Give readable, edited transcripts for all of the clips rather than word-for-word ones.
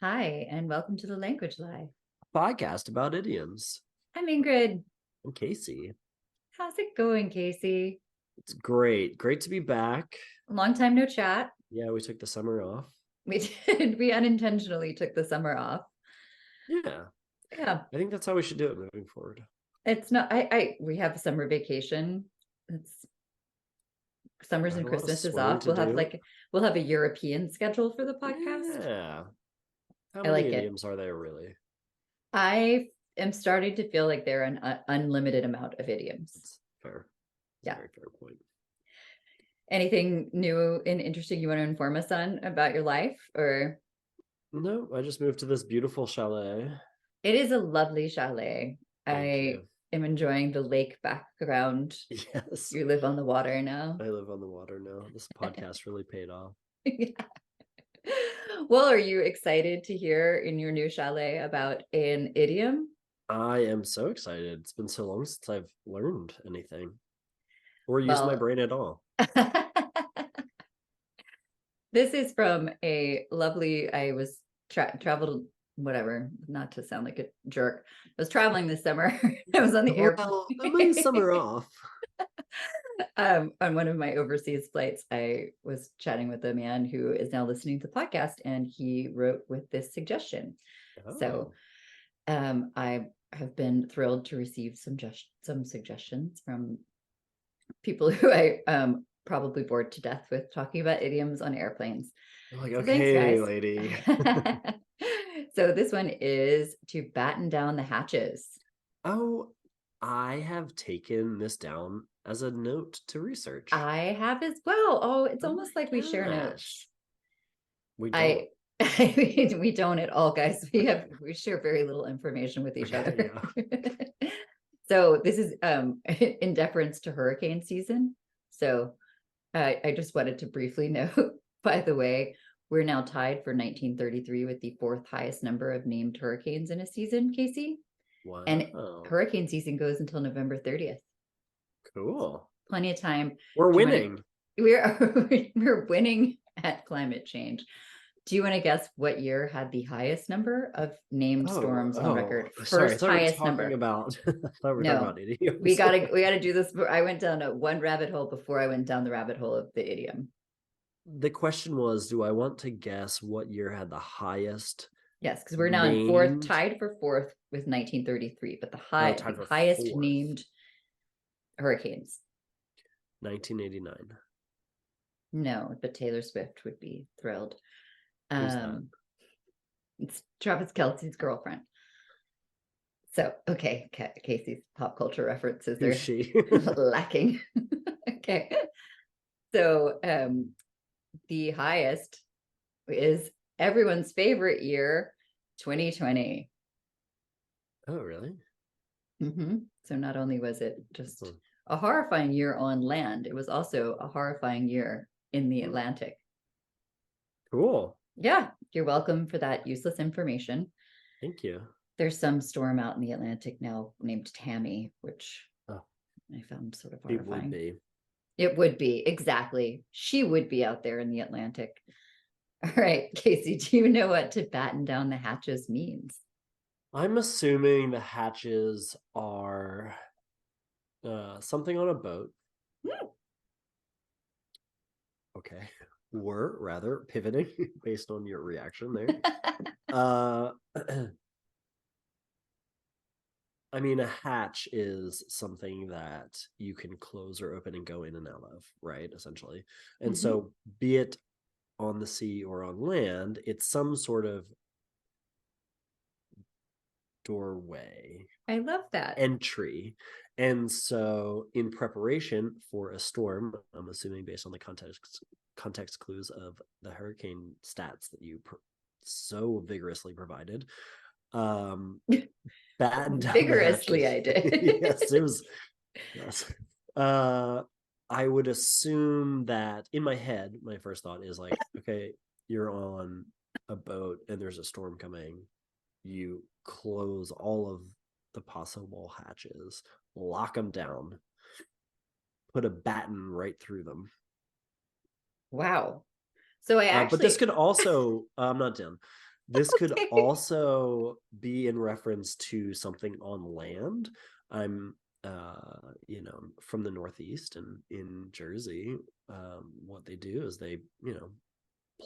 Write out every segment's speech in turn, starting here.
Hi, and welcome to the Language Live. Podcast about idioms. I'm Ingrid. I'm Casey. How's it going, Casey? It's great. Great to be back. Long time no chat. Yeah, we took the summer off. We did. We unintentionally took the summer off. Yeah. Yeah, I think that's how we should do it moving forward. it's not. We have a summer vacation. It's summers Got and a lot of Christmas is swimming off. to do. We'll have a European schedule for the podcast. Yeah. How I many like it. idioms are there really? I am starting to feel like there are an unlimited amount of idioms. It's fair. It's Yeah. a very fair point. Anything new and interesting you want to inform us on about your life, or? No, I just moved to this beautiful chalet. It is a lovely chalet. Thank I you. am enjoying the lake background. Yes. You live on the water now. I live on the water now. This podcast really paid off. Yeah. Well, are you excited to hear in your new chalet about an idiom? I am so excited. It's been so long since I've learned anything or used my Well, brain at all. this is from a lovely, I was traveled, whatever, not to sound like a jerk. I was traveling this summer. I was on the airplane. Well, my summer off. On one of my overseas flights, I was chatting with a man who is now listening to the podcast, and he wrote with this suggestion. So I have been thrilled to receive some suggestions from people who I probably bored to death with talking about idioms on airplanes. I'm like, So okay, thanks, guys. lady. So this one is to batten down the hatches. Oh, I have taken this down as a note to research. I have as well. Oh, it's almost my like we share gosh. notes. We don't. We don't at all, guys. We share very little information with each other. Yeah. So this is in deference to hurricane season. So I just wanted to briefly note, by the way, we're now tied for 1933 with the fourth highest number of named hurricanes in a season, Casey. Wow. And hurricane season goes until November 30th. Cool. Plenty of time. We're winning. We're winning at climate change. Do you want to guess what year had the highest number of named storms on record? First highest number. About, I thought we were talking about idioms. We gotta do this. I went down one rabbit hole before I went down the rabbit hole of the idiom. The question was, do I want to guess what year had the highest? Yes, because we're now in fourth, tied for fourth with 1933, but the highest fourth named hurricanes. 1989. No, but Taylor Swift would be thrilled. Who's that? It's Travis Kelce's girlfriend. So, okay, Casey's pop culture references are lacking. Okay. So, the highest is everyone's favorite year, 2020. Oh, really? Mm-hmm. So not only was it just a horrifying year on land, it was also a horrifying year in the Atlantic. Cool. Yeah, you're welcome for that useless information. Thank you. There's some storm out in the Atlantic now named Tammy, which I found sort of horrifying. It would be, exactly. She would be out there in the Atlantic. All right, Casey, do you know what to batten down the hatches means? I'm assuming the hatches are something on a boat. Okay. We're rather pivoting based on your reaction there. I mean, a hatch is something that you can close or open and go in and out of, right? Essentially. And so be it on the sea or on land, it's some sort of doorway. I love that. Entry. And so in preparation for a storm, I'm assuming based on the context clues of the hurricane stats that you so vigorously provided, batten down vigorously I did. Yes, it was. Yes. I would assume that in my head, my first thought is like, okay, you're on a boat and there's a storm coming. You close all of the possible hatches, lock them down, put a batten right through them. Wow. So I actually, but this could also, I'm not done. This could Okay. also be in reference to something on land. I'm, from the Northeast and in Jersey. What they do is they,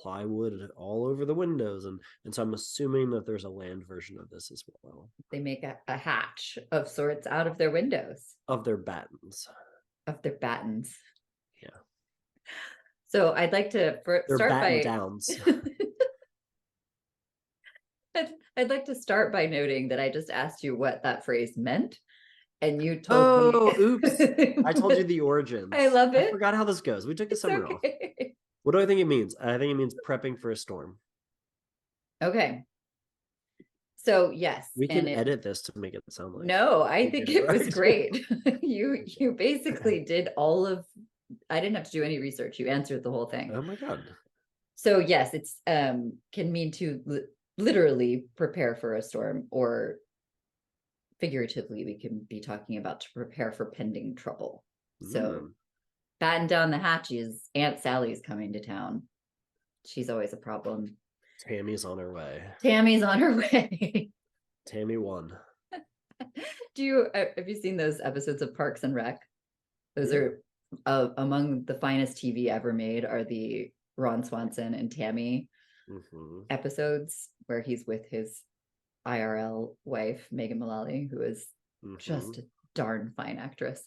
plywood all over the windows, and so I'm assuming that there's a land version of this as well. They make a hatch of sorts out of their windows, Of their battens. of their battens. Yeah. So I'd like to They're start batten by downs. I'd like to start by noting that I just asked you what that phrase meant, and you told me. Oh, oops. I told you the origins. I love I it. forgot how this goes. We took the It's summer off. okay. What do I think it means? I think it means prepping for a storm. Okay. So yes, We can and edit this to make it sound like no, I we think did it it was right. great. You basically did all of. I didn't have to do any research. You answered the whole thing. Oh my God. So yes, it's can mean to literally prepare for a storm, or figuratively we can be talking about to prepare for pending trouble. So batten down the hatches. Aunt Sally's coming to town. She's always a problem. Tammy's on her way. Tammy's on her way. Tammy won. Have you seen those episodes of Parks and Rec? Those are among the finest TV ever made, are the Ron Swanson and Tammy episodes where he's with his IRL wife, Megan Mullally, who is just a darn fine actress.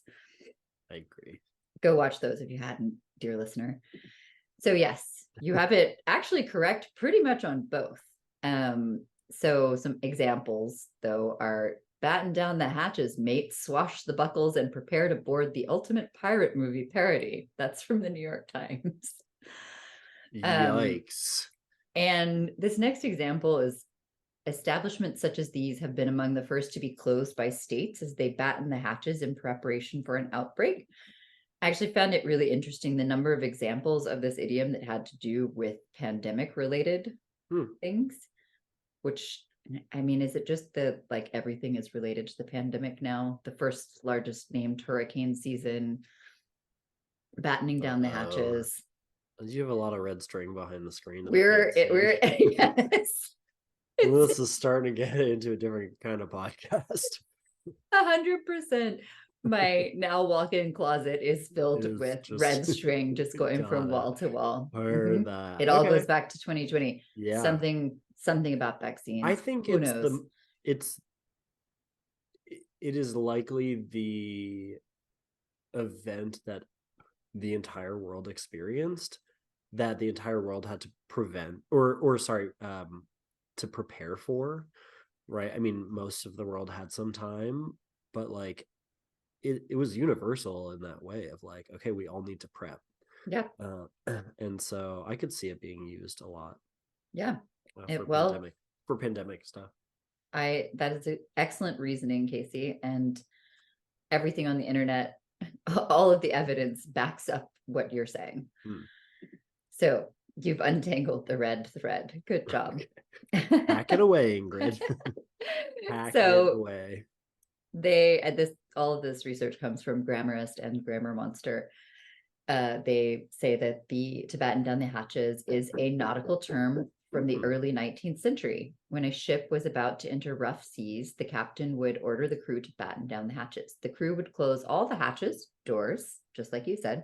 I agree. Go watch those if you hadn't, dear listener. So yes, you have it actually correct pretty much on both. So some examples though are: batten down the hatches, mate, swash the buckles, and prepare to board the ultimate pirate movie parody. That's from the New York Times. Yikes. And this next example is: establishments such as these have been among the first to be closed by states as they batten the hatches in preparation for an outbreak. I actually found it really interesting, the number of examples of this idiom that had to do with pandemic related things, which, I mean, is it just that like everything is related to the pandemic now? The first largest named hurricane season, battening down the hatches. You have a lot of red string behind the screen. We're yes. This is starting to get into a different kind of podcast. 100%. My now walk-in closet is filled with red string, just going from wall to wall. Heard that. It all goes back to 2020. Yeah. Something about vaccines. I think Who knows? it is likely the event that the entire world experienced, that the entire world had to prevent to prepare for, right? I mean, most of the world had some time, but like it was universal in that way of like, okay, we all need to prep. Yeah. And so I could see it being used a lot. Yeah. For pandemic stuff. That is an excellent reasoning, Casey. And everything on the internet, all of the evidence backs up what you're saying. So you've untangled the red thread. Good job. Pack it away, Ingrid. Pack it away. All of this research comes from Grammarist and Grammar Monster. They say that to batten down the hatches is a nautical term from the early 19th century. When a ship was about to enter rough seas, the captain would order the crew to batten down the hatches. The crew would close all the hatches, doors, just like you said,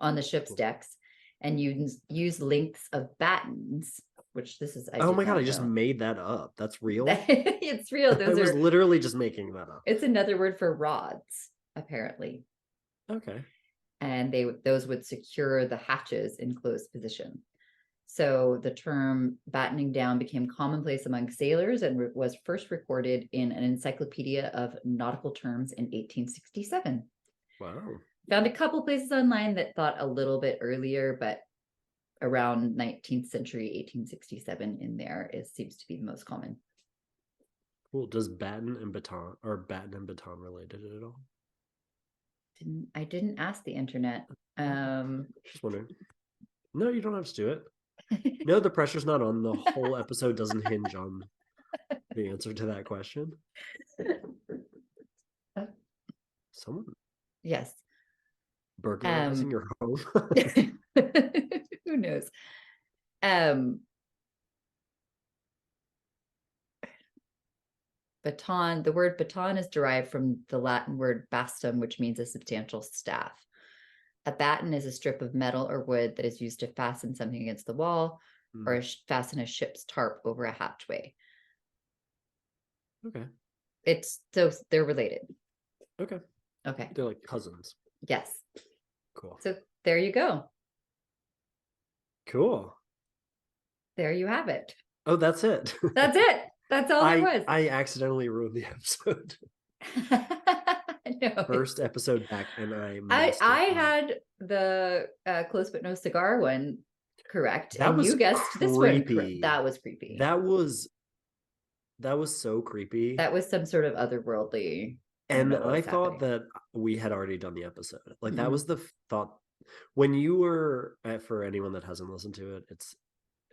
on the ship's decks, and use lengths of battens, which this is. Oh my God, I just made that up. That's real? It's real. I was literally just making that up. It's another word for rods, apparently. Okay. And those would secure the hatches in closed position. So the term battening down became commonplace among sailors and was first recorded in an encyclopedia of nautical terms in 1867. Wow. Found a couple places online that thought a little bit earlier, but around 19th century, 1867 in there seems to be the most common. Cool. Does batten and baton related at all? I didn't ask the internet. Just wondering. No, you don't have to do it. No, the pressure's not on. The whole episode doesn't hinge on the answer to that question. Someone? Yes. Burglarizing your home? Who knows? baton. The word baton is derived from the Latin word bastum, which means a substantial staff. A batten is a strip of metal or wood that is used to fasten something against the wall or fasten a ship's tarp over a hatchway. Okay. So they're related. Okay. Okay. They're like cousins. Yes. Cool. So there you go. Cool. There you have it. Oh, that's it. That's it. That's all there was. I accidentally ruined the episode. No, First episode back, and I had the close but no cigar one correct, that and was you guessed creepy. this one correct. That was creepy. That was so creepy. That was some sort of otherworldly. And I thought that we had already done the episode. Like that was the thought when you were for anyone that hasn't listened to it, it's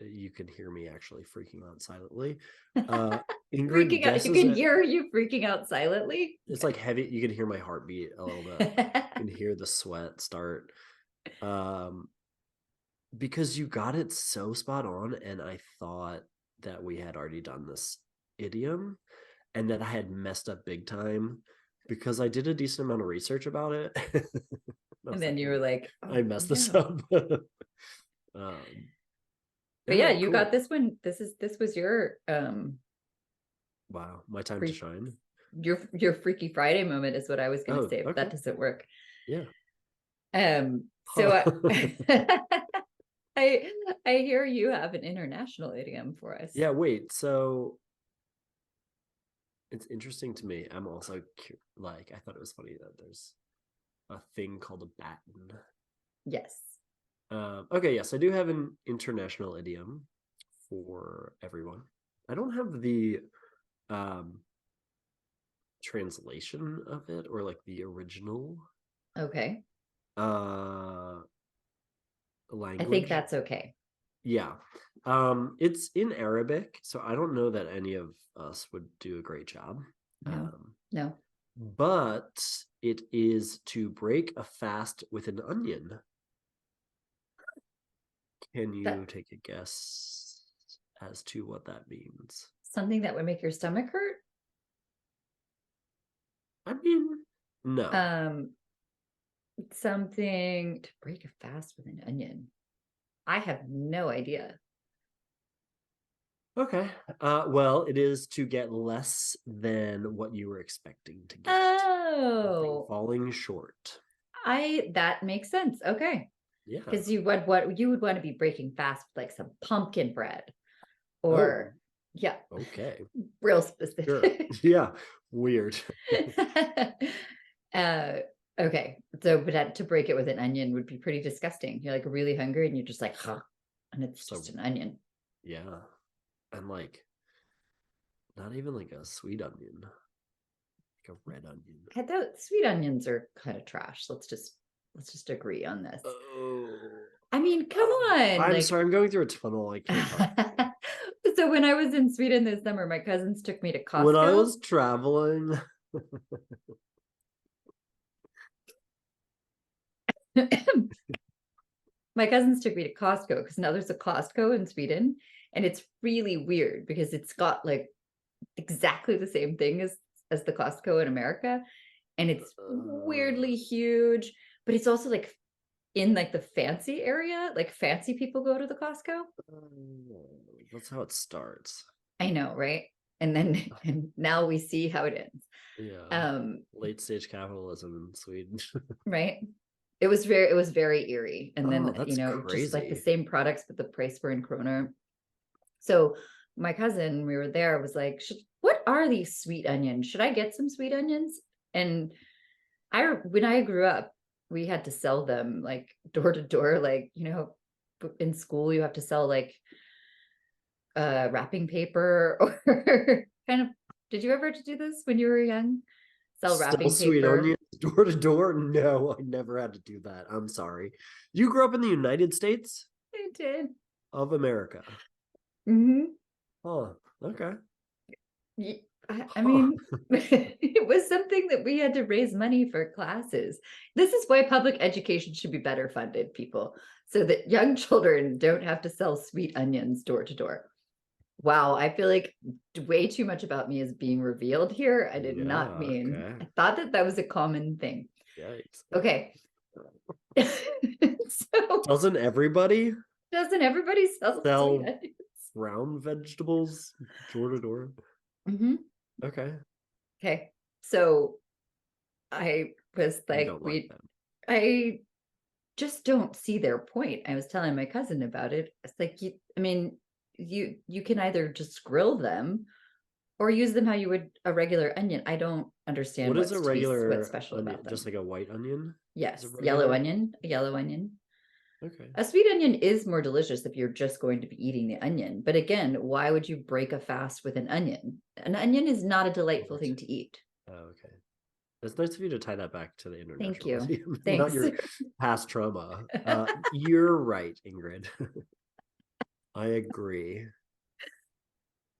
you can hear me actually freaking out silently. Ingrid freaking out. You can hear you freaking out silently. It's like heavy. You can hear my heartbeat a little bit. You can hear the sweat start. Because you got it so spot on, and I thought that we had already done this idiom, and that I had messed up big time because I did a decent amount of research about it. And then you were like, I messed this up. But yeah, you got this one. This was your wow, my time to shine. Your Freaky Friday moment is what I was gonna say, but that doesn't work. Yeah. So I hear you have an international idiom for us. Yeah, wait. So it's interesting to me. I'm also like, I thought it was funny that there's a thing called a batten. Yes. Okay, yes, I do have an international idiom for everyone. I don't have the translation of it or like the original. Okay. Language. I think that's okay. Yeah. It's in Arabic, so I don't know that any of us would do a great job. No. But it is to break a fast with an onion. Can you take a guess as to what that means? Something that would make your stomach hurt? I mean, no. Something to break a fast with an onion. I have no idea. Okay. Well, it is to get less than what you were expecting to get. Oh. Falling short. That makes sense. Okay. Yeah. Because you would want to be breaking fast with like some pumpkin bread. Or yeah. Okay. Real specific. Sure. Yeah. Weird. Okay. So but to break it with an onion would be pretty disgusting. You're like really hungry and you're just like, huh. And it's just an onion. Yeah. And like not even like a sweet onion. Like a red onion. Sweet onions are kind of trash. Let's just agree on this. Oh. I mean, come on. I'm sorry, I'm going through a tunnel. I can't talk. So when I was in Sweden this summer, my cousins took me to Costco. When I was traveling. My cousins took me to Costco because now there's a Costco in Sweden, and it's really weird because it's got like exactly the same thing as the Costco in America, and it's weirdly huge, but it's also like in like the fancy area, like fancy people go to the Costco. That's how it starts. I know, right? And now we see how it ends. Yeah. Late stage capitalism in Sweden. Right. It was very eerie. And then crazy. Just like the same products, but the price were in kroner. So my cousin, we were there, was like, what are these sweet onions? Should I get some sweet onions? And when I grew up, we had to sell them like door to door, like, in school you have to sell like wrapping paper or kind of, did you ever do this when you were young? Sell wrapping sweet paper onions door to door? No, I never had to do that. I'm sorry. You grew up in the United States? I did. Of America. Mm-hmm. Oh, okay. I mean, it was something that we had to raise money for classes. This is why public education should be better funded, people, so that young children don't have to sell sweet onions door to door. Wow, I feel like way too much about me is being revealed here. I did not Yeah, mean. okay. I thought that that was a common thing. Yikes. Okay. So Doesn't everybody doesn't everybody sell sweet sell onions? round vegetables door to door? Hmm. Okay. Okay. So I was You like, don't like them. I just don't see their point. I was telling my cousin about it. It's like, I mean, you can either just grill them or use them how you would a regular onion. I don't understand What is a what's regular special onion? about them. Just like a white onion? Is a Yes, regular? a yellow onion. Okay. A sweet onion is more delicious if you're just going to be eating the onion. But again, why would you break a fast with an onion? An onion is not a delightful thing to eat. Oh, okay. It's nice of you to tie that back to the Thank international you. museum, not Thanks. your past trauma. You're right, Ingrid. I agree.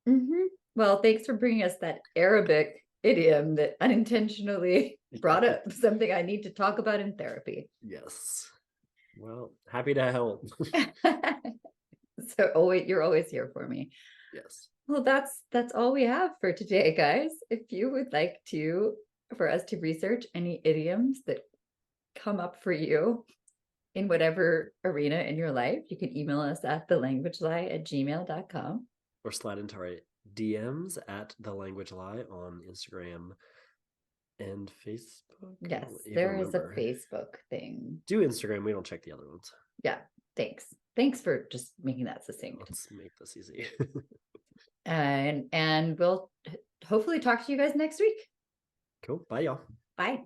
Hmm. Well, thanks for bringing us that Arabic idiom that unintentionally brought up something I need to talk about in therapy. Yes. Well, happy to help. So always, you're always here for me. Yes. Well, that's all we have for today, guys. If you would like to for us to research any idioms that come up for you in whatever arena in your life, you can email us at thelanguagelie@gmail.com. Or slide into our DMs at The Language Lie on Instagram and Facebook. I Yes, don't even there is a remember. Facebook thing. Do Instagram. We don't check the other ones. Yeah, thanks. Thanks for just making that succinct. Let's make this easy. And we'll hopefully talk to you guys next week. Cool. Bye, y'all. Bye.